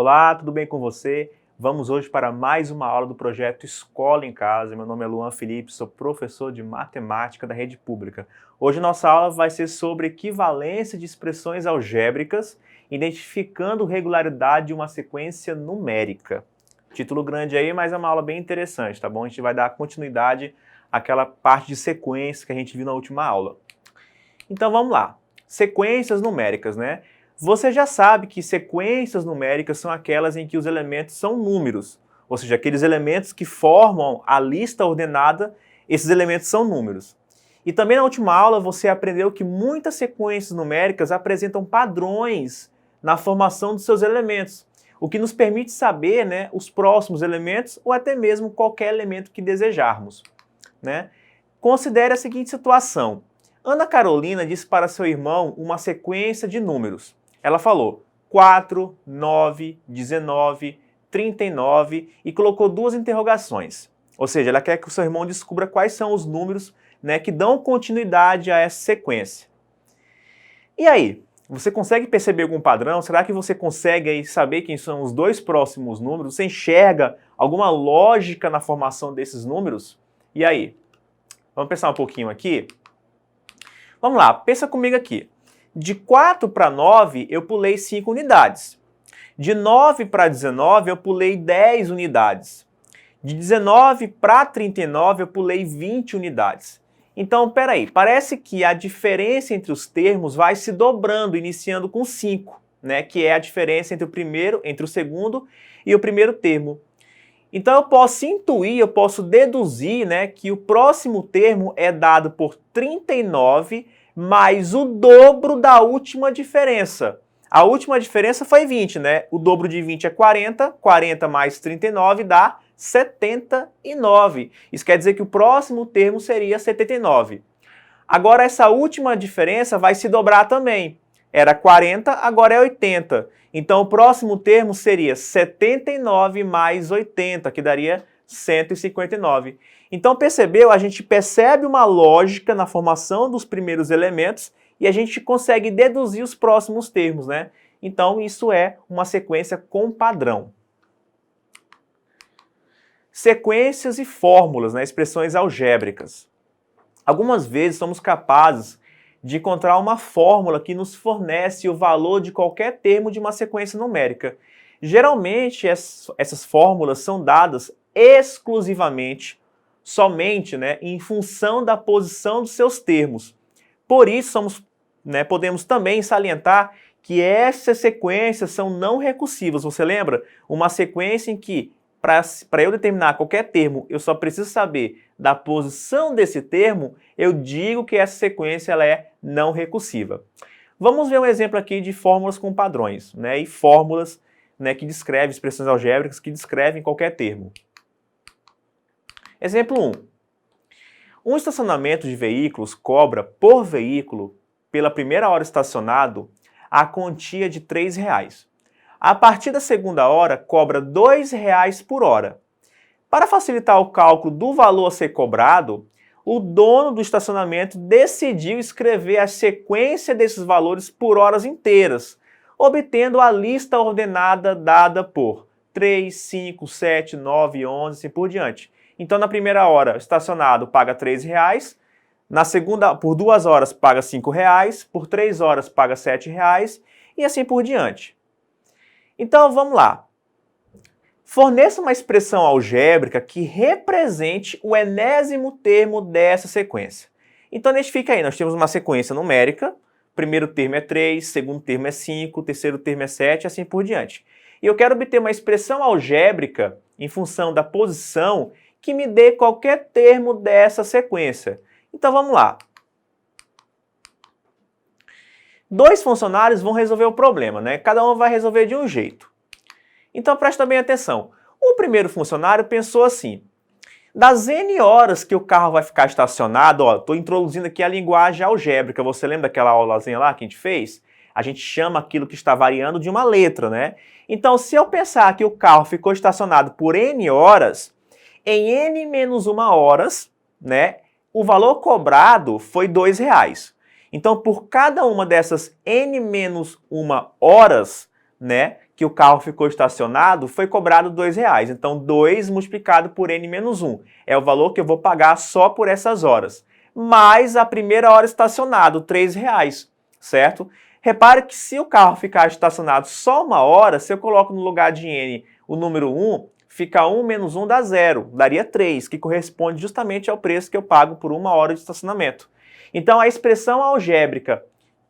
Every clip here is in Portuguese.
Olá, tudo bem com você? Vamos hoje para mais uma aula do projeto Escola em Casa. Meu nome é Luan Felipe, sou professor de matemática da rede pública. Hoje nossa aula vai ser sobre equivalência de expressões algébricas, identificando regularidade de uma sequência numérica. Título grande aí, mas é uma aula bem interessante, tá bom? A gente vai dar continuidade àquela parte de sequência que a gente viu na última aula. Então vamos lá. Sequências numéricas, né? Você já sabe que sequências numéricas são aquelas em que os elementos são números, ou seja, aqueles elementos que formam a lista ordenada, esses elementos são números. E também na última aula você aprendeu que muitas sequências numéricas apresentam padrões na formação dos seus elementos, o que nos permite saber, né, os próximos elementos ou até mesmo qualquer elemento que desejarmos, né? Considere a seguinte situação. Ana Carolina disse para seu irmão uma sequência de números. Ela falou 4, 9, 19, 39 e colocou duas interrogações. Ou seja, ela quer que o seu irmão descubra quais são os números, né, que dão continuidade a essa sequência. E aí, você consegue perceber algum padrão? Será que você consegue aí saber quem são os dois próximos números? Você enxerga alguma lógica na formação desses números? E aí? Vamos pensar um pouquinho aqui? Vamos lá, pensa comigo aqui. De 4 para 9, eu pulei 5 unidades. De 9 para 19, eu pulei 10 unidades. De 19 para 39, eu pulei 20 unidades. Então, peraí, parece que a diferença entre os termos vai se dobrando, iniciando com 5, né? Que é a diferença entre o segundo e o primeiro termo. Então eu posso intuir, eu posso deduzir, né, que o próximo termo é dado por 39 mais o dobro da última diferença. A última diferença foi 20, né? O dobro de 20 é 40, 40 mais 39 dá 79. Isso quer dizer que o próximo termo seria 79. Agora essa última diferença vai se dobrar também. Era 40, agora é 80. Então o próximo termo seria 79 mais 80, que daria 159. Então percebeu? A gente percebe uma lógica na formação dos primeiros elementos e a gente consegue deduzir os próximos termos, né? Então isso é uma sequência com padrão. Sequências e fórmulas, né? Expressões algébricas. Algumas vezes somos capazes de encontrar uma fórmula que nos fornece o valor de qualquer termo de uma sequência numérica. Geralmente, essas fórmulas são dadas exclusivamente, somente, né, em função da posição dos seus termos. Por isso, podemos também salientar que essas sequências são não recursivas. Você lembra? Uma sequência em que, para eu determinar qualquer termo, eu só preciso saber da posição desse termo, eu digo que essa sequência ela é não recursiva. Vamos ver um exemplo aqui de fórmulas com padrões, né, e fórmulas, né, que descrevem expressões algébricas que descrevem qualquer termo. Exemplo 1. Um estacionamento de veículos cobra por veículo, pela primeira hora estacionado, a quantia de R$ 3. A partir da segunda hora, cobra R$ 2 por hora. Para facilitar o cálculo do valor a ser cobrado, o dono do estacionamento decidiu escrever a sequência desses valores por horas inteiras, obtendo a lista ordenada dada por 3, 5, 7, 9, 11 e assim por diante. Então, na primeira hora, estacionado paga R$ 3, na segunda, por 2 horas paga R$ 5, por 3 horas paga R$ 7 e assim por diante. Então, vamos lá. Forneça uma expressão algébrica que represente o enésimo termo dessa sequência. Então, identifica aí, nós temos uma sequência numérica, primeiro termo é 3, segundo termo é 5, terceiro termo é 7 e assim por diante. E eu quero obter uma expressão algébrica em função da posição que me dê qualquer termo dessa sequência. Então, vamos lá. Dois funcionários vão resolver o problema, né? Cada um vai resolver de um jeito. Então presta bem atenção. O primeiro funcionário pensou assim: das N horas que o carro vai ficar estacionado, estou introduzindo aqui a linguagem algébrica. Você lembra daquela aulazinha lá que a gente fez? A gente chama aquilo que está variando de uma letra, né? Então, se eu pensar que o carro ficou estacionado por N horas, em N menos 1 horas, né, o valor cobrado foi R$ 2. Então, por cada uma dessas N menos 1 horas, né, que o carro ficou estacionado, foi cobrado R$2. Então, 2 multiplicado por n menos 1 é o valor que eu vou pagar só por essas horas. Mais a primeira hora estacionado, R$3, certo? Repare que se o carro ficar estacionado só uma hora, se eu coloco no lugar de n o número 1, fica 1 menos 1 dá 0, daria 3, que corresponde justamente ao preço que eu pago por uma hora de estacionamento. Então, a expressão algébrica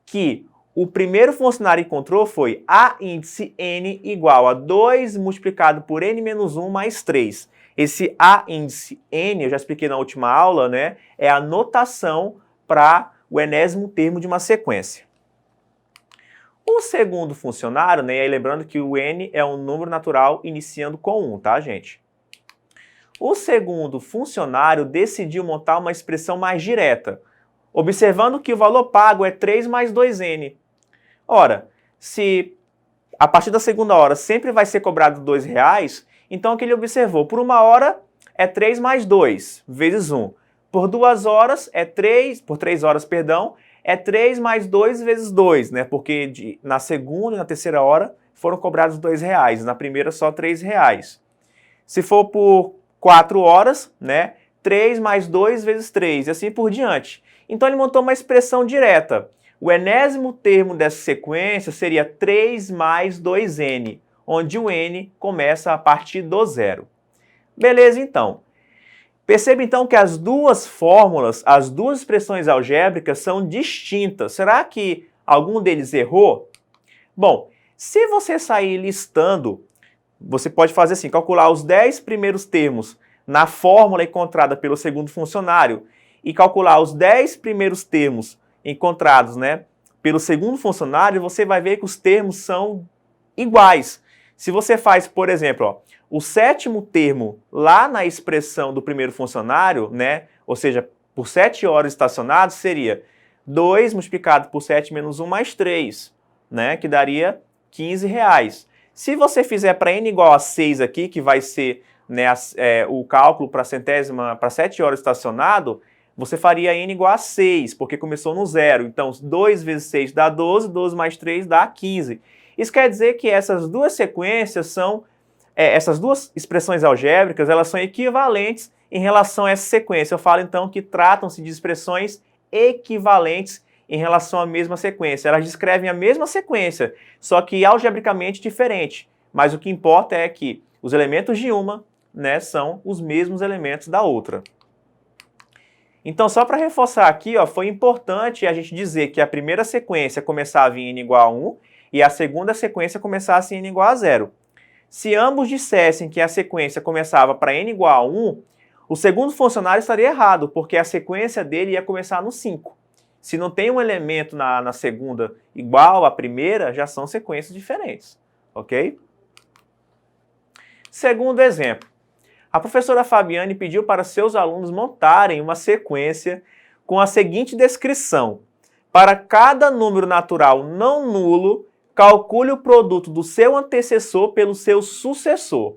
que o primeiro funcionário encontrou foi A índice n igual a 2 multiplicado por n menos 1 mais 3. Esse A índice n, eu já expliquei na última aula, né, é a notação para o enésimo termo de uma sequência. O segundo funcionário, né, e aí lembrando que o n é um número natural iniciando com 1, tá, gente? O segundo funcionário decidiu montar uma expressão mais direta, observando que o valor pago é 3 mais 2n. Ora, se a partir da segunda hora sempre vai ser cobrado R$2, então o que ele observou? Por uma hora é 3 mais 2, vezes 1. Por 2 horas é 3, por 3 horas, perdão, é 3 mais 2 vezes 2, né? Porque na segunda e na terceira hora foram cobrados R$2, na primeira só R$3. Se for por 4 horas, né? 3 mais 2 vezes 3, e assim por diante. Então ele montou uma expressão direta. O enésimo termo dessa sequência seria 3 mais 2n, onde o n começa a partir do zero. Beleza, então. Perceba então que as duas fórmulas, as duas expressões algébricas são distintas. Será que algum deles errou? Bom, se você sair listando, você pode fazer assim, calcular os 10 primeiros termos na fórmula encontrada pelo segundo funcionário e calcular os 10 primeiros termos encontrados, né, pelo segundo funcionário, você vai ver que os termos são iguais. Se você faz, por exemplo, ó, o sétimo termo lá na expressão do primeiro funcionário, né, ou seja, por 7 horas estacionados, seria 2 multiplicado por 7 menos 1 mais 3, né, que daria R$15. Se você fizer para n igual a 6 aqui, que vai ser, né, o cálculo para 7 horas estacionado, você faria n igual a 6, porque começou no zero. Então, 2 vezes 6 dá 12, 12 mais 3 dá 15. Isso quer dizer que essas duas sequências são, essas duas expressões algébricas, elas são equivalentes em relação a essa sequência. Eu falo, então, que tratam-se de expressões equivalentes em relação à mesma sequência. Elas descrevem a mesma sequência, só que algebricamente diferente. Mas o que importa é que os elementos de uma, né, são os mesmos elementos da outra. Então, só para reforçar aqui, ó, foi importante a gente dizer que a primeira sequência começava em n igual a 1 e a segunda sequência começasse em n igual a 0. Se ambos dissessem que a sequência começava para n igual a 1, o segundo funcionário estaria errado, porque a sequência dele ia começar no 5. Se não tem um elemento na segunda igual à primeira, já são sequências diferentes, ok? Segundo exemplo. A professora Fabiane pediu para seus alunos montarem uma sequência com a seguinte descrição. Para cada número natural não nulo, calcule o produto do seu antecessor pelo seu sucessor.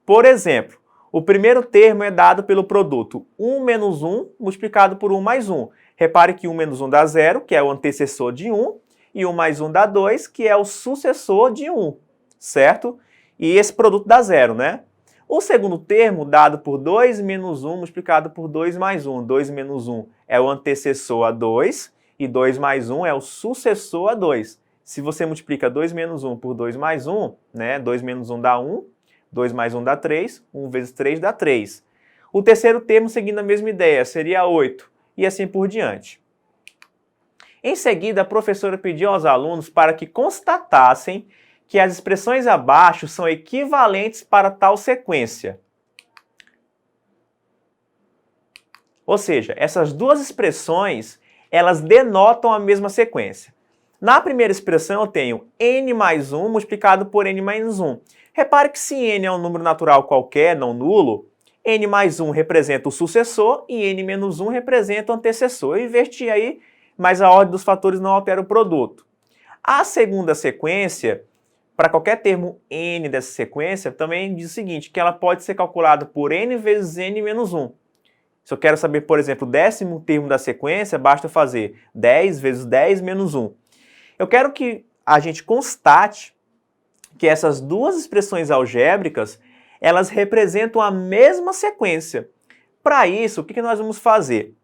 Por exemplo, o primeiro termo é dado pelo produto 1 menos 1 multiplicado por 1 mais 1. Repare que 1 menos 1 dá 0, que é o antecessor de 1, e 1 mais 1 dá 2, que é o sucessor de 1, certo? E esse produto dá 0, né? O segundo termo, dado por 2 menos 1 multiplicado por 2 mais 1. 2 menos 1 é o antecessor a 2 e 2 mais 1 é o sucessor a 2. Se você multiplica 2 menos 1 por 2 mais 1, né, 2 menos 1 dá 1, 2 mais 1 dá 3, 1 vezes 3 dá 3. O terceiro termo, seguindo a mesma ideia, seria 8, e assim por diante. Em seguida, a professora pediu aos alunos para que constatassem que as expressões abaixo são equivalentes para tal sequência. Ou seja, essas duas expressões, elas denotam a mesma sequência. Na primeira expressão eu tenho n mais 1 multiplicado por n menos 1. Repare que se n é um número natural qualquer, não nulo, n mais 1 representa o sucessor e n menos 1 representa o antecessor. Eu inverti aí, mas a ordem dos fatores não altera o produto. A segunda sequência, para qualquer termo n dessa sequência, também diz o seguinte, que ela pode ser calculada por n vezes n menos 1. Se eu quero saber, por exemplo, o décimo termo da sequência, basta fazer 10 vezes 10 menos 1. Eu quero que a gente constate que essas duas expressões algébricas, elas representam a mesma sequência. Para isso, o que nós vamos fazer?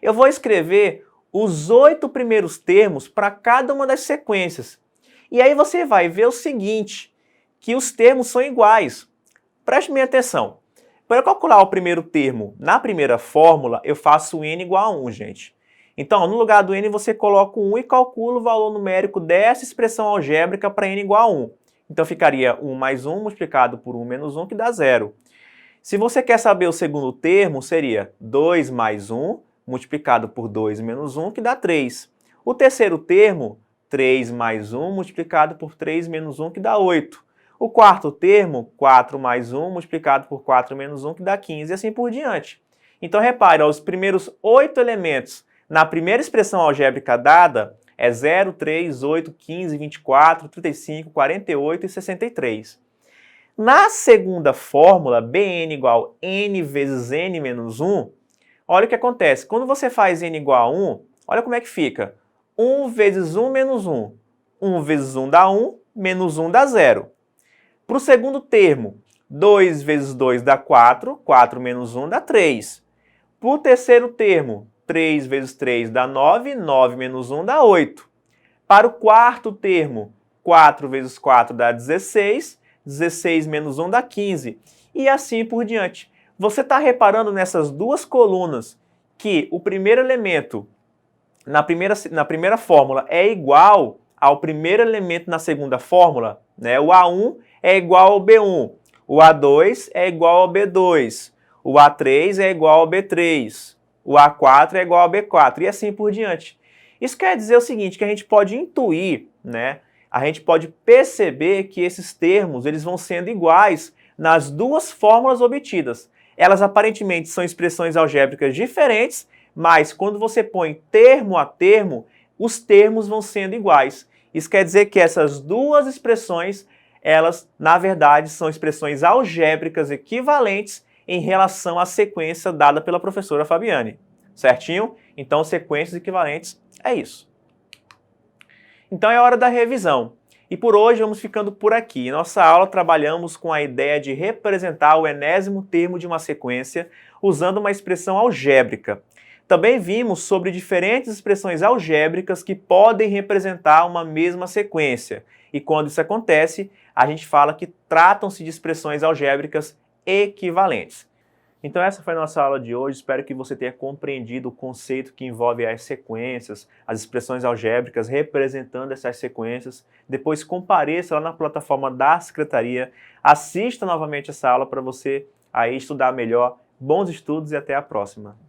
Eu vou escrever os 8 primeiros termos para cada uma das sequências. E aí você vai ver o seguinte, que os termos são iguais. Preste bem atenção. Para eu calcular o primeiro termo na primeira fórmula, eu faço n igual a 1, gente. Então, no lugar do n, você coloca o 1 e calcula o valor numérico dessa expressão algébrica para n igual a 1. Então, ficaria 1 mais 1 multiplicado por 1 menos 1, que dá 0. Se você quer saber o segundo termo, seria 2 mais 1 multiplicado por 2 menos 1, que dá 3. O terceiro termo, 3 mais 1 multiplicado por 3 menos 1, que dá 8. O quarto termo, 4 mais 1 multiplicado por 4 menos 1, que dá 15, e assim por diante. Então, repare, ó, os primeiros 8 elementos na primeira expressão algébrica dada é 0, 3, 8, 15, 24, 35, 48 e 63. Na segunda fórmula, Bn igual a n vezes n menos 1, olha o que acontece. Quando você faz n igual a 1, olha como é que fica. 1 vezes 1 menos 1. 1 vezes 1 dá 1, menos 1 dá 0. Para o segundo termo, 2 vezes 2 dá 4, 4 menos 1 dá 3. Para o terceiro termo, 3 vezes 3 dá 9, 9 menos 1 dá 8. Para o quarto termo, 4 vezes 4 dá 16, 16 menos 1 dá 15. E assim por diante. Você está reparando nessas duas colunas que o primeiro elemento na primeira fórmula é igual ao primeiro elemento na segunda fórmula, né? O A1 é igual ao B1, o A2 é igual ao B2, o A3 é igual ao B3, o A4 é igual ao B4 e assim por diante. Isso quer dizer o seguinte, que a gente pode intuir, né? A gente pode perceber que esses termos eles vão sendo iguais nas duas fórmulas obtidas. Elas aparentemente são expressões algébricas diferentes, mas quando você põe termo a termo, os termos vão sendo iguais. Isso quer dizer que essas duas expressões, elas, na verdade, são expressões algébricas equivalentes em relação à sequência dada pela professora Fabiane. Certinho? Então, sequências equivalentes é isso. Então, é hora da revisão. E por hoje vamos ficando por aqui. Em nossa aula trabalhamos com a ideia de representar o enésimo termo de uma sequência usando uma expressão algébrica. Também vimos sobre diferentes expressões algébricas que podem representar uma mesma sequência. E quando isso acontece, a gente fala que tratam-se de expressões algébricas equivalentes. Então essa foi a nossa aula de hoje, espero que você tenha compreendido o conceito que envolve as sequências, as expressões algébricas representando essas sequências. Depois compareça lá na plataforma da Secretaria, assista novamente essa aula para você aí estudar melhor. Bons estudos e até a próxima!